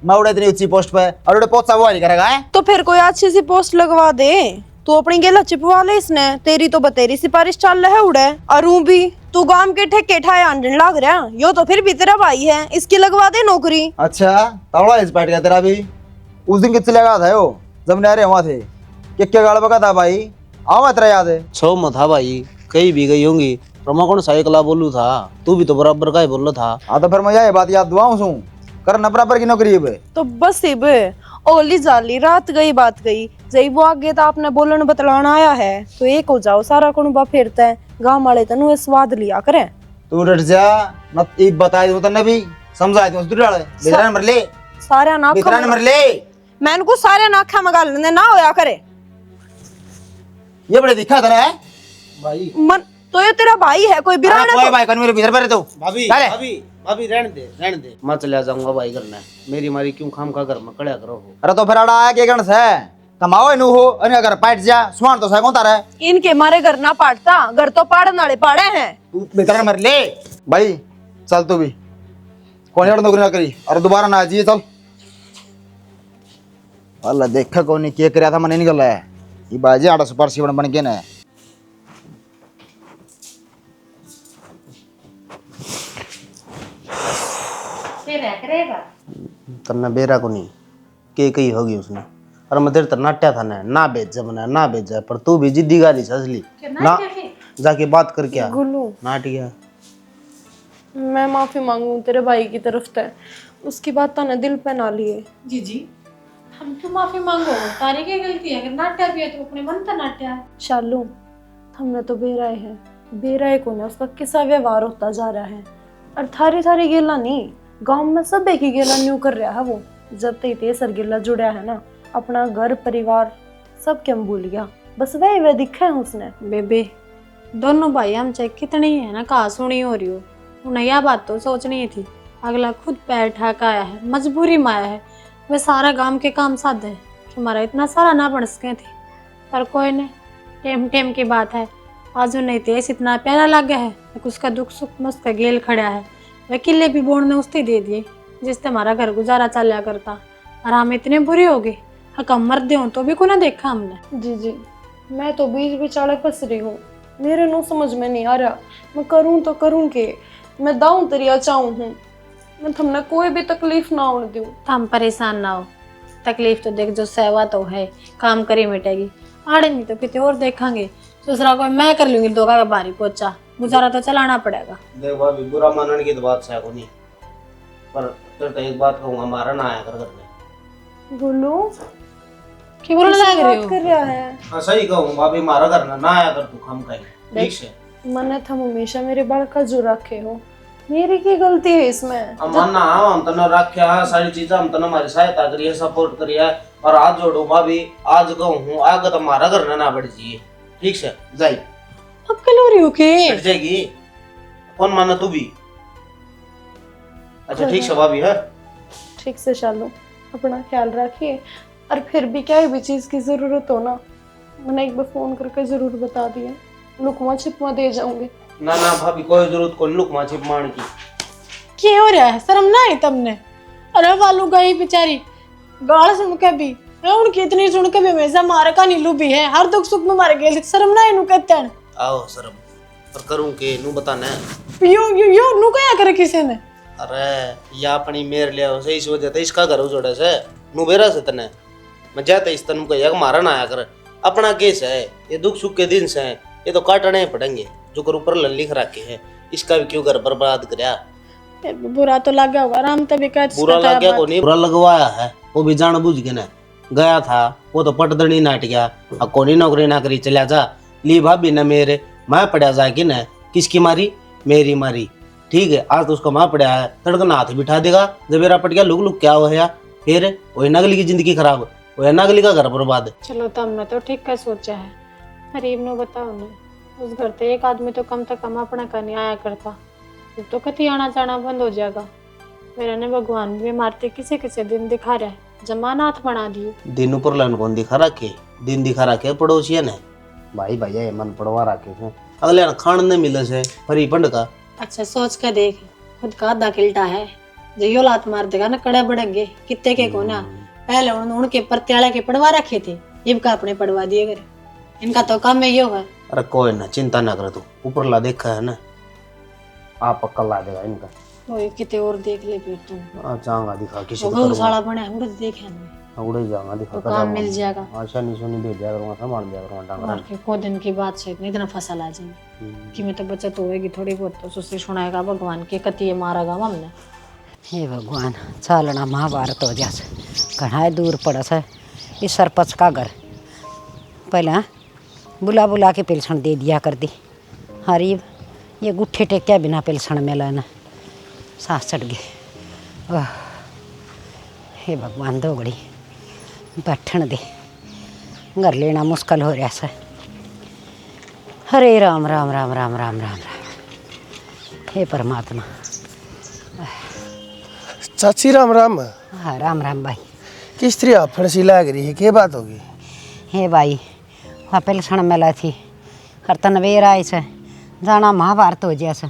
मैं उड़े इतनी ऊंची पोस्ट पे और उड़े पोचा बुआरी करेगा है? तो फिर कोई अच्छी सी पोस्ट लगवा दे। तू अपनी गेला चिपवा ले इसने, तेरी तो बतेरी सिफारिश चल रहा है उड़े। और ऊ भी तू गांव के ठेके ठाए आंडन लाग रहा, यो तो फिर भी तेरा भाई है, इसकी लगवा दे नौकरी। अच्छा तवड़ा इस बैठ गया तेरा भी। उस दिन कितने लगा था वो जब नहरे वहां थे, क्या गाड़ बका था भाई? आओ तेरा याद है? छो में था भाई, कहीं भी गई होंगी। रमा कौन साइकिला बोलू था, तू भी तो बराबर का ही बोल था। हाँ तो फिर मैं यही बात याद दुआऊं सू कर न बराबर की नौकरी है। तो बस इब ओली जाली रात गई बात गई, जई वो आगे तो आपने बोलन बतलाना आया है तो एक हो जाओ, सारा कुणबा फेरता है। गांव वाले तनु स्वाद लिया करे। तू रट जा न, एक बताई दो तन्ने भी समझाई दो। दूर डाले बेचारा मर ले, सारे ना बेचारा मर ले। मैंने को सारे नाखा मगा लेने ना होया करे। ये बड़े दिखा था ना भाई मन तो ये तेरा भाई है, कोई बिराना कोई भाई कन मेरे भीतर पर तो भाभी चले। भाभी भाभी रहने दे मैं चला जाऊंगा भाई करना है। मेरी मारी क्यों खाम खा कर मैं कड़ा करो हो। अरे तो फिर आड़ा आया के गण से कमाओ नु हो अने अगर पाट जा सुहान तो सै कौन तारा है? इनके मारे घर ना पाटता, घर तो पाड़न वाले पाड़े हैं। तू बेचारा मर ले भाई। चल तू भी कौन यार नौकरी ना करी और दोबारा ना आजी। चल अल्लाह देखा कौन नहीं के करया था मन नहीं निकल है। ये बाजे आड़ा सुपर सीवन बन के ना तन्ना बेरा को नहीं के कही होगी उसने। और मैं तेरे तरह नाट्या था ना बेच बना ना बेच जाए, पर तू भी जिद्दी गाली सजली ना जाके बात कर क्या गुल्लू नाटिया। मैं माफी मांगू तेरे भाई की तरफ से, उसकी बात तो दिल पे ना लिए। जी हम क्यों माफी मांगो, तारी की गलती है। अगर नाट्या भी है तो अपने मन का नाट्या है। शालू हमने तो बेराए है, बेराए को ना उसका किसा व्यवहार होता जा रहा है। और थारी गेला नहीं, गांव में सब एक ही गेला न्यू कर रहा है वो। जब तक तेसर गेला जुड़ा है ना, अपना घर परिवार सब क्या भूल गया, बस वह दिखा है उसने। बेबे दोनों भाई हम चाहे कितनी है ना कहा सुनी हो रही हो, उन्हें यह बात तो सोचनी थी। अगला खुद पैर ठाक आया है, मजबूरी में आया है। वह सारा गांव के काम साध है कि हमारा इतना सारा ना बन सके थे, पर कोई नहीं, टेम टेम की बात है। आज नहीं तेज इतना प्यारा लग गया है, उसका दुख सुख मस्त का गेल खड़ा है। वह किले भी बोर्ड ने उससे दे दिए जिससे हमारा घर गुजारा चलिया करता, और हम इतने बुरे हो गए हम मर दे तो भी को ना देखा हमने। जी मैं तो बीच बिचाले फंस रही हूँ, मेरे नो समझ में नहीं आ रहा मैं करूँ तो करूँ के। मैं दाऊँ तरिया चाहूँ हूँ, मैं तुमने कोई भी तकलीफ ना होने दूँ। हम परेशान ना हो, तकलीफ तो देख जो सेवा तो है, काम करी मिटेगी। आड़े नहीं तो कितने और देखेंगे, दूसरा कोई मैं कर लूंगी दो का भारी पोचा, गुजारा तो चलाना पड़ेगा। देख भाभी बुरा मानने की तो बात है को नहीं, पर फिर तो एक बात कहूंगा, मारा ना आया कर करने। बोलो क्यों बोलने लग रहे हो? कर रहा है। हाँ सही कहूँ भाभी, मारा करना ना आया कर तू हम कहीं ठीक से। मैंने तुम हमेशा मेरे बाल का जो रखे हो, मेरी की गलती है इसमें? हम मानना हम तने रखा सारी चीजें, हम तने हमारी सहायता करिए सपोर्ट करिए, और आज जोड़ू भाभी आज कहूँ आगे तो मारा करना ना बढ़ जाइए ठीक से। जाई अब कल हो रही हो के हट जाएगी, कौन माना तू भी? अच्छा ठीक है भाभी है। ठीक से शालू अपना ख्याल रखिए, और फिर भी क्या भी चीज की जरूरत हो ना, मैंने एक बार फोन करके जरूर बता दिया, लुकमा छिपमा दे जाऊंगी। ना ना भाभी कोई जरूरत को लुकमा छिप मार की। क्या हो रहा है, शर्म ना आई तुमने? अरे वालू गई बेचारी गाल सुन के भी, उनकी इतनी सुन के भी हमेशा मारे का नीलू भी है, हर दुख सुख में मारे गए, शर्म ना इनु कहते हैं। आओ शर्म पर करूं के नु बताना यो नु क्या करे किसी ने? अरे या अपनी मेर ले सही इस वजह से इसका घर जोड़े से नु बेरा से तने मैं जाते इस तनु को एक मारन आया कर। अपना केस है, ये दुख सुख के दिन से ये तो काटने पड़ेंगे, जो कर ऊपर लिख रखे है, इसका भी क्यों घर बर्बाद करया? बुरा तो लगा होगा, राम तभी कहते बुरा लग गया को नहीं, बुरा लगवाया है वो भी जान बुझ के ना गया था, वो तो पटदड़ी नाट गया। अब कोनी नौकरी ना करी चला जा ली भाभी ने मेरे मैं पड़ा जा कि न किसकी मारी मेरी मारी। ठीक है, आज तो उसका माँ पड़ा है, तड़कना हाथ बिठा देगा, जब मेरा पट गया लुक लुक क्या हो फिर वही नगली की जिंदगी खराब, वही नगली का घर बर्बाद। चलो तब मैं तो ठीक का सोचा है। गरीब नो बताओ ने, उस घर से एक आदमी तो कम अपना करने आया करता, अब तो कति आना जाना बंद हो जाएगा। मेरा ने भगवान भी मारते किसे किसे दिन दिखा रहा है, जमाना हाथ बना दिए। दिन ऊपर लन कौन दिखा रखे, दिन दिखा रखे पड़ोसिया ने। भाई भैया मन पड़वा रखे हैं, अगले खान न मिले से फरी पंड का। अच्छा सोच के देख, खुद का आधा किल्टा है, जो यो लात मार देगा ना कड़े बढ़ेंगे कितने के कोना। पहले उनके प्रत्यालय के पड़वा रखे थे, इनका अपने पड़वा दिए गए। इनका तो काम में यो है। अरे कोई ना, चिंता ना कर तू, ऊपर ला देखा है ना, आप पक्का ला देगा इनका। ओए किते और देख ले फिर तू। जाऊंगा दिखा किसी वो गौशाला बने उड़ देखे हमें, उड़े जाऊंगा दिखा तो काम मिल जाएगा। आशा नहीं सुनी भेज दिया करूंगा, संभाल दिया करूंगा डांगरा। और को दिन की बात से इतना फसल आ जाएगी कि मैं तो बचत होएगी थोड़ी बहुत, तो सुस्ती सुनाएगा भगवान के कति मारेगा हमने। हे भगवान, चालना महाभारत हो जाए, कहाँ दूर पड़ा है इस सरपंच का घर। पहले बुला बुला के पेलछण दे दिया कर दी। अरे ये गुट्ठे टेक्या बिना पेलछण में लाना, सांस चढ़ गए। हे भगवान, दो घड़ी बैठन दे, घर लेना मुश्किल हो रहा है। हरे राम राम राम राम राम राम राम। हे परमात्मा। चाची राम राम। हाँ राम राम भाई। किस तरह फड़सी लाग रही है, क्या बात होगी? हे भाई, वहाँ पेलछण मेला थी, करतन वेर आए से जाना महाभारत हो जैसे।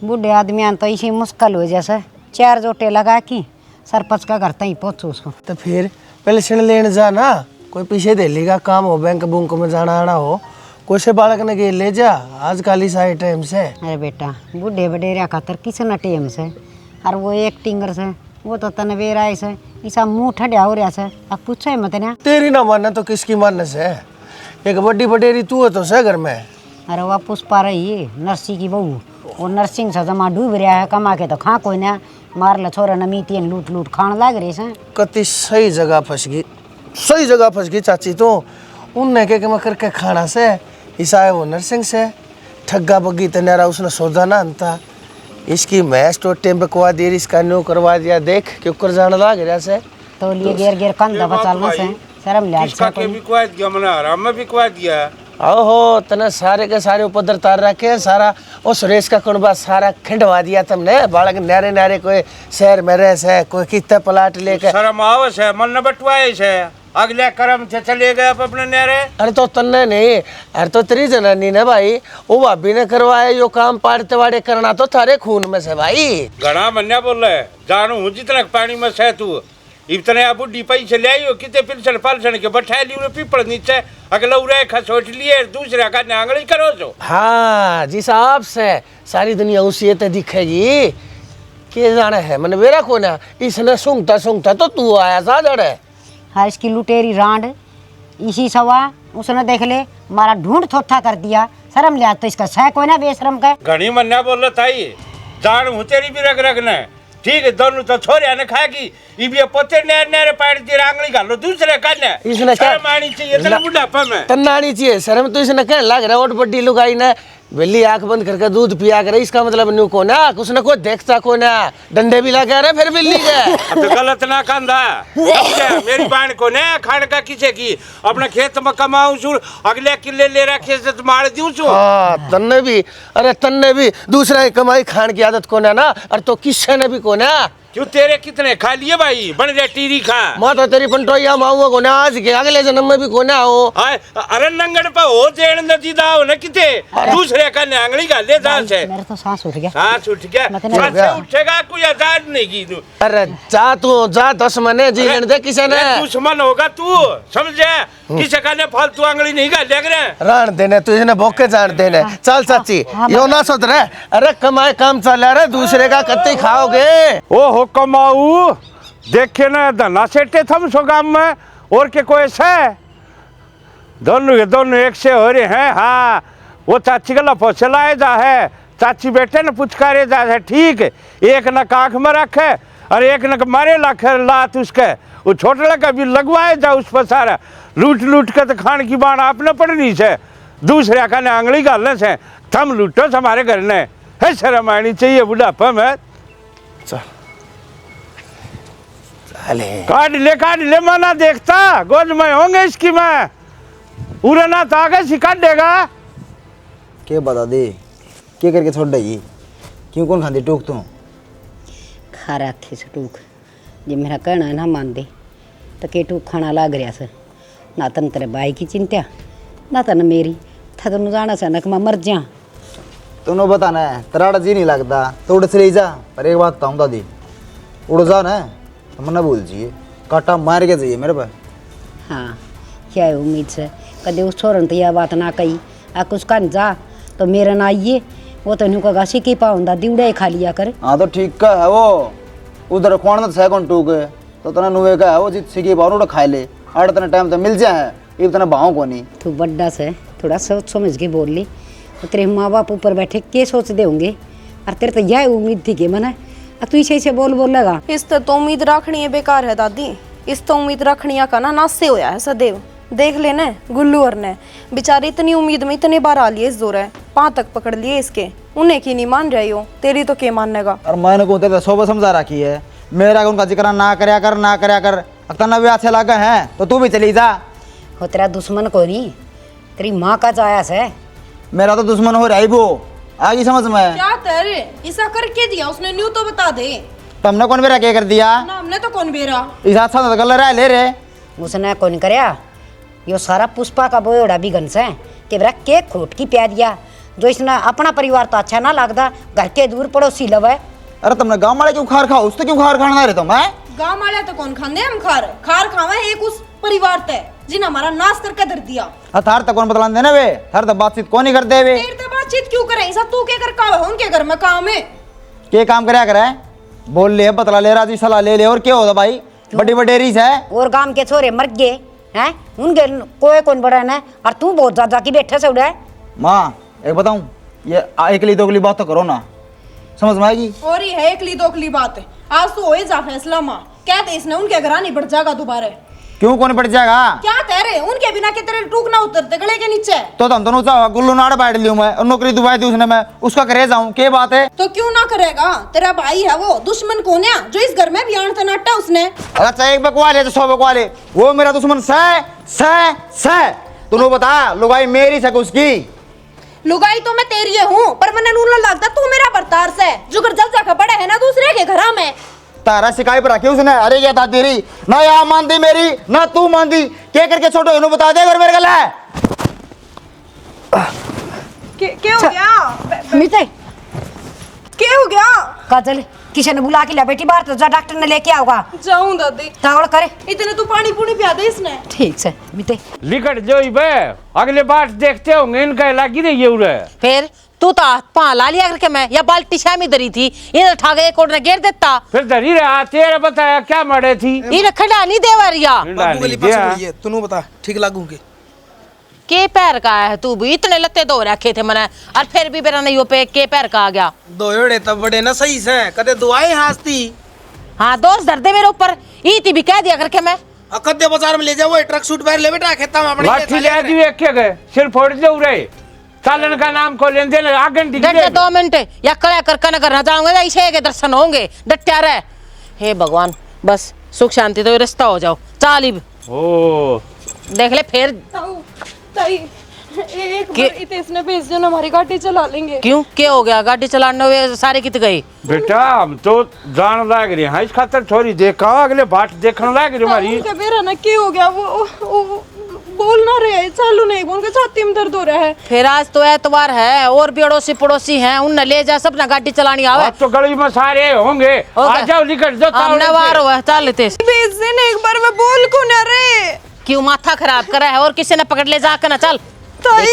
बूढ़े आदमियान तो इसी मुश्किल हो जैसे, 4 जोटे लगा कि सरपंच का घर तक पहुँचो उसको। तो फिर पेलछण लेने जाना, कोई पीछे दे लेगा, काम हो बैंक बुंक में जाना आना हो, कोई से बालक ने गेल ले जा, आजकल ही सारे टाइम से। अरे बेटा, बूढ़े बडेरिया खातर किस न टेम से, और वो एक टिंगर से, वो तो तनवेर आए से, ऐसा मुँह ठड्या हो रहा से। अब पूछो मत ना, तेरी ना मानना तो किसकी मानना से? एक बड़ी बडेरी तू है तो से घर में। अरे वह पुष्पा रही नर्सी की बहू, वो नर्सिंग से जमा डूब रहा है, कमा के तो खा कोई ना, मार ल छोरा नमीती लूट लूट खान लाग रही से। कति सही जगह फंस गई, सही जगह फंस गई चाची। तो उनने के मैं करके खाना से ईसा है वो नर्सिंग से ठग्गा बग्गी तनारा उसने सौदा ना अंता, इसकी मैच तो टेम बकवा दी, इसका न्यू करवा दिया, देख क्यों कर जाने लग रहा से। तो लिए गेर गेर कंध बचालना से शर्म लिहाज इसका के बिकवा दिया, मैंने आराम में बिकवा दिया। ओहो, तने सारे के सारे उपद्र तार रखे, सारा वो सुरेश का कुनबा सारा खिंडवा दिया तुमने। बालक नारे नारे कोई शहर में रह से, कोई कितना प्लाट लेके शर्म आवस है, मन न बटवाए से, अगले कर्म से चले गए आप अपने नारे। अरे तो तन्ने नहीं, अरे तो तेरी जनानी ने भाई, वो भाभी ने करवाया यो काम, पाड़ते वाड़े करना तो थारे खून में से भाई। घना मन्या बोल रहे जानू हूँ जितना पानी में से तू इतने आप बुढ़ी पैसे ले आइयो, कितने पिलसन पालसन के बैठा लियो पीपल नीचे, अगला उड़े खसोट लिए, दूसरे का नांगली करो जो। हाँ जिस आप से सारी दुनिया उसी ते दिखेगी, के जाने है मन मेरा को ना, इसने सूंघता सूंघता तो तू आया था जड़े। हाँ इसकी लुटेरी रांड इसी सवा, उसने देख ले मारा ढूंढ थोथा कर दिया, शर्म लिया तो इसका सह कोई ना बेशरम का। घनी मन्या बोल रहा था ये, जान हूँ तेरी भी रग रग ने, ठीक है दोनों तो छोरे ने खाएगी, ये पोते नेर नेरे पैर दी आंगली घालो दूसरे काने। इसने क्या शर्म आनी चाहिए तेरे बुढ़ापा में, तन्नानी चाहिए शर्म, तो इसने क्या लग रहा है, और बड्डी लुगाई ने बिल्ली आंख बंद करके दूध पिया करे, इसका मतलब न्यू को ना कुछ ना कोई देखता को ना, डंडे भी लगा रहे फिर बिल्ली के। अब तो गलत ना कंधा मेरी बहन को ने खान का किसे की, अपने खेत में कमाऊं सुर, अगले किले ले रखे से मार दूं सु। हाँ तन्ने भी, अरे तन्ने भी दूसरा ही कमाई खान की आदत को ना, और तो किससे ने भी को ना। क्यों तेरे कितने खा लिए भाई, बन गए टीरी खा। माँ तो तेरी पंटोया माऊंगा को ना, आज के अगले जन्म में भी को ना हो। अरे नंगड़ पे हो जेड़ नजीदा हो ना किते, दूसरे का नांगली का ले जान से। मेरा तो सांस उठ गया, सांस उठ गया, सांस से उठेगा कोई आजाद नहीं की तू। अरे जा तू जा, 10 महीने जी लेने दे किसी ने। दुश्मन होगा तू समझे, किसी का ने फालतू आंगली नहीं का देख रहे रान देने तू इसने भोके जान देने। चल चाची यो ना सोच रहे, अरे कमाए काम चला रहे, दूसरे का कत्ते खाओगे। ओ हो कमाऊ देखे ना धना सेटे थम सो गाम में, और के कोई से दोनों के दोनों एक से हो रहे हैं। हाँ वो चाची का लफो चलाए जा है, चाची बेटे ने पुचकारे जा है, ठीक है, एक न काख में रखे और एक न मारे लाखे लात उसके, वो छोटे लगा भी लगवाए जा उस पर सारा, लूट लूट के तो खान की बाण आपने पड़नी से, दूसरे का ने आंगली गालने से थम लूटो हमारे घर ने। है शर्म आनी चाहिए बुढ़ापा में। काट ले मना देखता गोद में होंगे इसकी मैं उड़ना तो आगे सिखा देगा। के बता दे के करके छोड़ दे क्यों कौन खाती टूक तू खा रखे से टूक जे मेरा कहना है ना मान दे तो के टूक खाना लाग रहा से ना तन तेरे भाई की चिंता ना तन मेरी था तो जाना से ना कि मैं मर जा। तूने बताना है तेरा जी नहीं लगता तो उड़ से ले जा पर एक बात बताऊँ दादी उड़ जा ना तो मना बोल चाहिए काटा मार के चाहिए मेरे पे। हाँ क्या है उम्मीद से कदे उस छोरन तो यह बात ना कही आ कुछ कन जा तो मेरा ना आइए वो तो इन्हों का सिक्की पाऊंदा दिवड़े खा लिया कर। हाँ तो ठीक का है वो उधर कौन मत सह कौन टूक है तो तना नुए का है वो जित सिक्की पाऊँ खाए ले आठ तना टाइम तो मिल जाए ये तना भाव को नहीं। तू बड्डा से थोड़ा सोच समझ के बोल ली तो तेरे माँ बाप ऊपर बैठे के सोच दे होंगे और तेरे तो यह उम्मीद थी कि मना तू इसे बोलेगा। इस तो उम्मीद रखनी है बेकार है दादी। इस तो उम्मीद रखनी का ना नासे होया है सदैव। देख लेना गुल्लू और ने बेचारे इतनी उम्मीद में इतने बार आ लिए इस जोर है पाँ तक पकड़ लिए इसके उन्हें की नहीं मान रही हो तेरी तो क्या मानेगा। और मैंने को तेरे सौ समझा रखी है मेरा उनका जिक्र ना करया कर तना भी अच्छे लगा है तो तू भी चली जा। हो तेरा दुश्मन को नहीं तेरी माँ का जाया से मेरा तो दुश्मन हो रहा है वो आगे समझ में क्या तेरे ऐसा करके दिया उसने न्यू तो बता दे। तुमने कौन मेरा क्या कर दिया ना हमने तो कौन बेरा इस हाथ साथ गल रहा है ले रे उसने कौन करया यो सारा पुष्पा का बोयोड़ा भी गंस है कि बेरा केक खोट की प्या दिया जो इसने अपना परिवार तो अच्छा ना लगता घर के दूर पड़ोसी लव है। अरे तुमने गाँव वाले क्यों खार खाओ उस तो क्यों खार खाना रहे तुम है गाँव वाले तो कौन खाने हम खार खावे एक उस परिवार ते जिन हमारा नाश करके धर दिया। थार तक कौन बतला देना वे थार तक बातचीत कौन ही करते वे तेरे तो बातचीत क्यों करे ऐसा तू क्या कर का उनके घर में काम है के काम करया करे बोल ले बतला ले राजी सलाह ले ले और क्या होता भाई बड़ी बडेरीस है और गांव के छोरे मर गए हैं उनके कोई कौन बड़ा है और तू बहुत ज्यादा की बैठे से उड़ा। माँ एक बताऊं ये एकली दोगली बात तो करो ना समझ में आएगी। और ये है एकली दोगली बात है आज तो हो जा फैसला माँ क्या थे इसने उनके घर नहीं बढ़ जाएगा दोबारा क्यों कौन पड़ जाएगा क्या तेरे उनके बिना के तेरे टूक ना उतरते गले के नीचे तो तुम दोनों चाहो गुल्लू नाड़ बैठ लियो मैं और नौकरी दुबाई दी उसने मैं उसका करे जाऊं क्या बात है तो क्यों ना करेगा तेरा भाई है वो दुश्मन कौन है जो इस घर में बयान था नाटा उसने। अगर चाहे एक बकवा ले तो 100 बकवा ले वो मेरा दुश्मन सह तूने बता लुगाई मेरी सक उसकी लुगाई तो मैं तेरी हूँ पर मैंने नूना लगता तू मेरा बर्तार से जो घर जल जाकर बड़ा है ना दूसरे के घर में तारा शिकायत पर रखी उसने अरे क्या था तेरी ना यहाँ मानती मेरी ना तू मानती क्या करके छोटो इन्हों बता दे अगर मेरे गला है क्या हो गया मिते क्या हो गया काजल किशन ने बुला के लिया बेटी बाहर तो जा डॉक्टर ने लेके आओगा। जाऊं दादी तावड़ करे इतने तू पानी पूनी पिया दे इसने ठीक से मिते लिकट जो बे अगले बार देखते होंगे इनका लगी रही है उड़े फिर तू तो पा ला लिया करके मैं या बाल्टी शामी दरी थी इन्हें उठा के एक और ने घेर देता फिर धरी रहा तेरे बताया क्या मरे थी इन्हें खड़ा नहीं देवरिया बाबू के लिए पास है तूने बता ठीक लागू के पैर का है तू भी इतने लत्ते धो रखे थे मैंने और फिर भी मेरा नहीं हो पे के पैर का आ गया दोयोड़े तब बड़े ना सही से कदे दुआएं हासती हाँ दोस्त दर्दे मेरे ऊपर इतनी भी कह दिया करके मैं कदे बाजार में ले जाओ ट्रक सूट पैर ले बेटा खेता में अपने लाठी ले दी एक के गए सिर फोड़ दे उड़े चालन का नाम को लेन देन आगन टिक डटे 2 मिनट या कड़ा कर कन करना चाहूंगा ऐसे के दर्शन होंगे डट्या रहे हे भगवान बस सुख शांति तो रास्ता हो जाओ चालिब ओ देख ले फिर ताई एक बार इसने भेज देना हमारी गाड़ी चला लेंगे। क्यों क्या हो गया गाड़ी चलाने हुए सारे कित गए बेटा हम तो जान लाग रहे हैं इस खातर छोरी देखा अगले बाट देखने लाग रही हमारी मेरा ना क्या हो गया वो बोल ना रहे चालू नहीं उनके छाती में दर्द हो रहा है। फिर आज तो एतवार है और भी अड़ोसी पड़ोसी हैं उन ले जा सब ना गाड़ी चलानी आवे अब तो गली में सारे होंगे आ जाओ निकल जाओ हमने वार हुआ चल लेते भेज देना एक बार मैं बोल को ना रहे क्यों माथा खराब करा है और किसी ने पकड़ ले जाकर ना चल ताई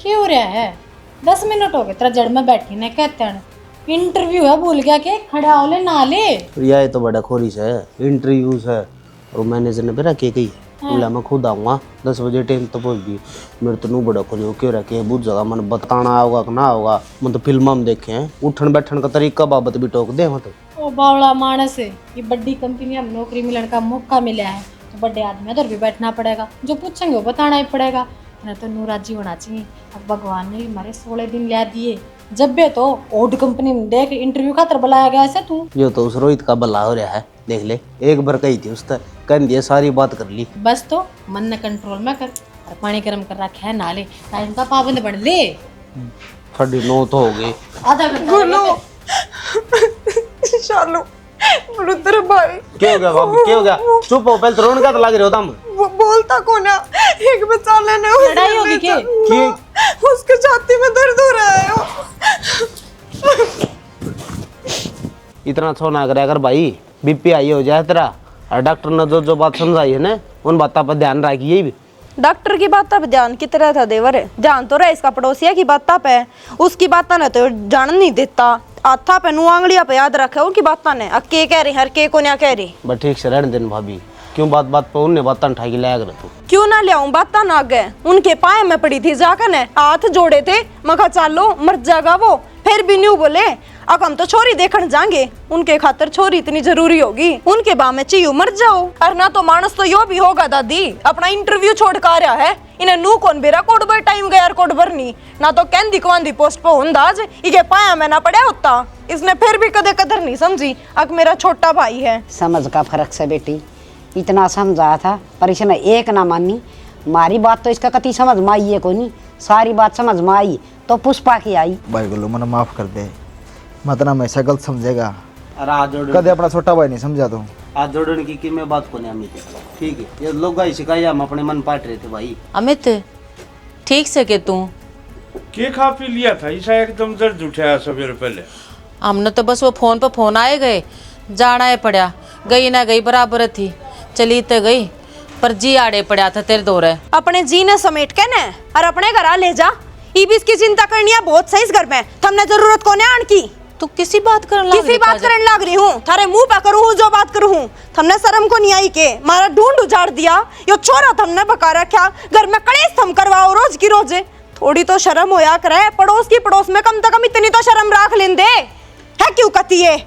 क्या हो रहा है 10 मिनट हो गए तेरा जड़ में बैठी ने कहते हैं इंटरव्यू है भूल गया के खड़ा हो ले ना ले यह तो बड़ा खोरी से है इंटरव्यू है और मैनेजर ने बेरा के गई बोला मैं खुद आऊँगा 10 बजे टाइम तो पहुँच गई। मेरे तो नू बड़ा खोलियो क्यों रखे बुझ जगह मन बताना होगा कि ना होगा। मैं तो फिल्म में देखे हैं उठन बैठन का तरीका बाबत भी टोक दे। तो ओ बावड़ा मानस है, ये बड़ी कंपनी में नौकरी मिलने का मौका मिला है तो बड़े आदमी उधर भी बैठना पड़ेगा, जो पूछेंगे वो बताना ही पड़ेगा। ना तो नू राजी होना चाहिए। अब भगवान ने हमारे 16 दिन ला दिए, जब भी तो ओड कंपनी में देख इंटरव्यू खातर बुलाया गया ऐसे तू। यो तो उस रोहित का भला हो रहा है, देख ले एक बार कही थी उस तक कह दिया सारी बात कर ली। बस तो मन ने कंट्रोल में कर और पानी गर्म कर रखा है, नाले टाइम का पाबंद बन ले। 9:30 तो हो गए। आधा घंटा शालू बोलो तेरे भाई क्या हो गया भाभी, क्या हो गया? चुप हो, पहले तो रोने का तो लग रहे हो तुम। वो बोलता कौन है? एक बच्चा लेने लड़ाई होगी क्या? उसके छाती में दर्द हो रहा है। इतना सोना करे अगर भाई बीपी आई हो जाए तेरा। और डॉक्टर ने जो जो बात समझाई है ना उन बातों पर ध्यान रखिए भी। डॉक्टर की बात पे ध्यान की तरह था देवर, ध्यान तो रहा इसका पड़ोसिया की बात पे, उसकी बात ने तो जान नहीं देता। आथा पे नु आंगलिया पे याद रखे उनकी बात ने। अब के कह रही हर के को ना कह रही। बस ठीक से रहने देन भाभी, क्यों बात बात पर उनने बात उठा के लाया कर तू। क्यों ना ले आऊं बात ना गए, उनके पाए में पड़ी थी जाकर ने हाथ जोड़े थे। मखा चालो मर जाएगा वो, फिर भी न्यू बोले अब हम तो छोरी देखने जाएंगे, उनके खातर छोरी इतनी जरूरी होगी, उनके बा में चाहिए मर जाओ। और ना तो मानस तो यो भी होगा दादी, अपना इंटरव्यू छोड़ कर आ रहा है, इन्हें नू कौन बेरा कोड बर टाइम गया कोड बर नहीं ना तो कहंदी कवांदी पोस्ट पे होंदाज इके पाया में ना पड़े होता। इसने फिर भी कदे कदर नहीं समझी। अब मेरा छोटा भाई है। समझ का फर्क से बेटी, इतना समझाया था पर इसने एक ना मानी। मारी बात तो इसका कति समझ में आई है को नहीं, सारी बात समझ में आई तो पुष्पा की आई। भाई गुल्लू मैंने माफ कर दे, मत ना मैं ऐसा गलत समझेगा। अरे हाथ जोड़ कदे अपना छोटा भाई नहीं समझा तो। हाथ जोड़ने की मैं बात को नहीं अमित, ठीक है ये लोग गाई सिखाई हम अपने मन पाट रहे थे भाई। अमित ठीक से के तू के खा पी लिया था ऐसा एकदम दर्द उठाया सवेरे पहले। हमने तो बस वो फोन पर फोन आए गए, जाना है पड़ा, गई ना गई बराबर थी, चली तो गई पर जी आड़े पड़ा था तेरे दौरे। अपने जी ने समेट के ने और अपने घर आ ले जा। ईबिस की चिंता करनी है बहुत सही इस घर में, हमने जरूरत कोने आन की। तू किसी बात करने लग रही हूँ, थारे मुंह पे करूँ जो बात करूँ। हमने शर्म को नहीं आई के मारा ढूंढ उजाड़ दिया, यो छोरा हमने बका रखा, घर में कलेश थम करवाओ रोज की रोज। थोड़ी तो शर्म होया करे, पड़ोस की पड़ोस में कम से कम इतनी तो शर्म राख लेंदे है। क्यों कती है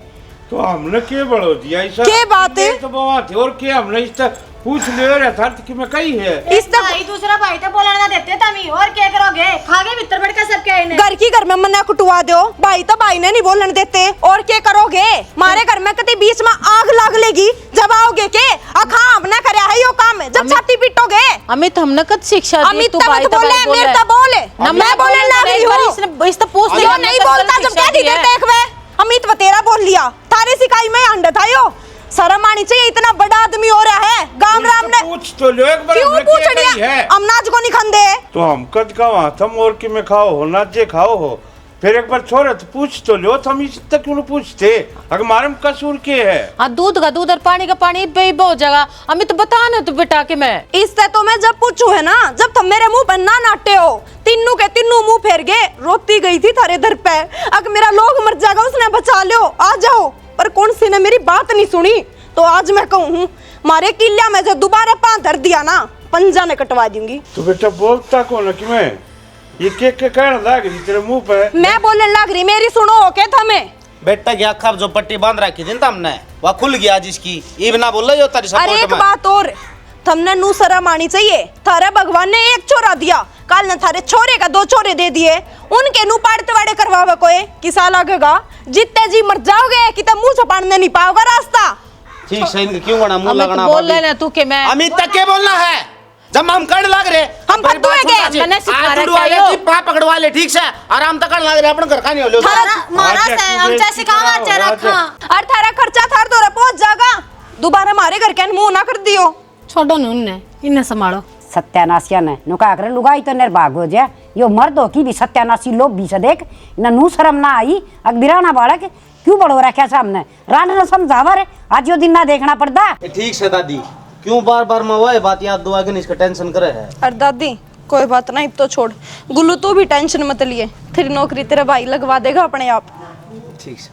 तो हमने के बढ़ो दिया ऐसा के बात है? तो बात है और के हमने इस तक पूछ ले रहा था कि मैं कही है इस तक भाई दूसरा भाई तो बोलने ना देते तमी और क्या करोगे, खागे भीतर बैठ के सब क्या इन्हें घर की घर में मन्ना कुटवा दो, भाई तो भाई ने नहीं बोलने देते और क्या करोगे? मारे घर में कभी बीच में आग लाग लेगी जब आओगे के अखा हमने करया है यो काम है जब छाती पीटोगे। अमित हमने कद शिक्षा दी, अमित तू तक भाई बोले मेरे तो बोले मैं बोलने लग रही हूं। इसने इस तो पूछ यो नहीं बोलता जब कह दी देख वे अमित तेरा बोल लिया, थारे सिकाई में अंडा था यो। शर्म आनी चाहिए, इतना बड़ा आदमी हो रहा है गांव राम ने। पूछ तो लो एक बार क्यों हमने पूछ क्या कही लिया? है अमनाज को नहीं खंदे तो हम कद का वहां थम और कि मैं खाओ हो ना जे खाओ हो, फिर एक बार छोड़े तो पूछ तो लो। हम इस तक क्यों पूछते अगर हमारे में कसूर के है? हाँ दूध का दूध और पानी का पानी बेबा हो जाएगा। अमित बता ना तू बेटा के मैं इससे तो मैं जब पूछू है ना जब तुम मेरे मुंह पर ना नाटे हो, तीनों के तीनों मुंह फेर गए। रोती गई थी थारे दर पे, अगर मेरा लोग मर जाएगा उसने बचा लो आ जाओ, पर कौन सी ने मेरी बात नहीं सुनी। तो आज मैं कहूँ मारे किलिया में जो दोबारा पांव धर दिया ना पंजा ने कटवा दूंगी। तो बेटा बोलता कौन है कि मैं ये के कहने लग रही तेरे मुंह पे? मैं बोलने लग रही, मेरी सुनो के थमे बेटा क्या खब जो पट्टी बांध रखी थी ना हमने वह खुल गया जिसकी ये बिना बोल रही हो तारी अरे एक सपोर्ट में। बात और, तुमने नू शर्म आनी चाहिए। थारा भगवान ने एक छोरा दिया, कल ने थारे छोरे का 2 छोरे दे दिए, उनके नू पाड़ते वाड़े करवावे कोई किसा लगेगा? जितने जी मर जाओगे कि तुम मुंह छपाड़ने नहीं पाओगे रास्ता। ठीक से इनके क्यों गणा मुंह अमित लगना बोल लेना तू के मैं अमित तक के बोलना है जब हम करने लग रहे हम फद्दू है के मैंने सिखा आज रखा ले है जी पा पकड़वा ले ठीक से आराम तक करने लग रहे अपन घर खाने हो लो मारा से हम चाहे सिखावा चाहे रखा और थारा खर्चा थार तोरा पहुंच जाएगा, दोबारा हमारे घर के मुंह ना कर दियो। छोड़ो न उन्हें, इन्हें संभालो। सत्यानाशिया ने नुका कर लुगाई तो निर्भाग हो जाए। यो मर्दों की भी सत्यानाशी लोग भी से देख न नू शर्म ना आई। अकबिराना बालक क्यों बड़ो रखा सामने रान न समझावर आज यो दिन ना देखना पड़ता। ठीक से दादी क्यों बार बार में वही बात याद दो आगे इसका टेंशन करे है। और दादी कोई बात नहीं तो छोड़, गुल्लू तू भी टेंशन मत लिए, फिर नौकरी तेरा भाई लगवा देगा अपने आप। ठीक से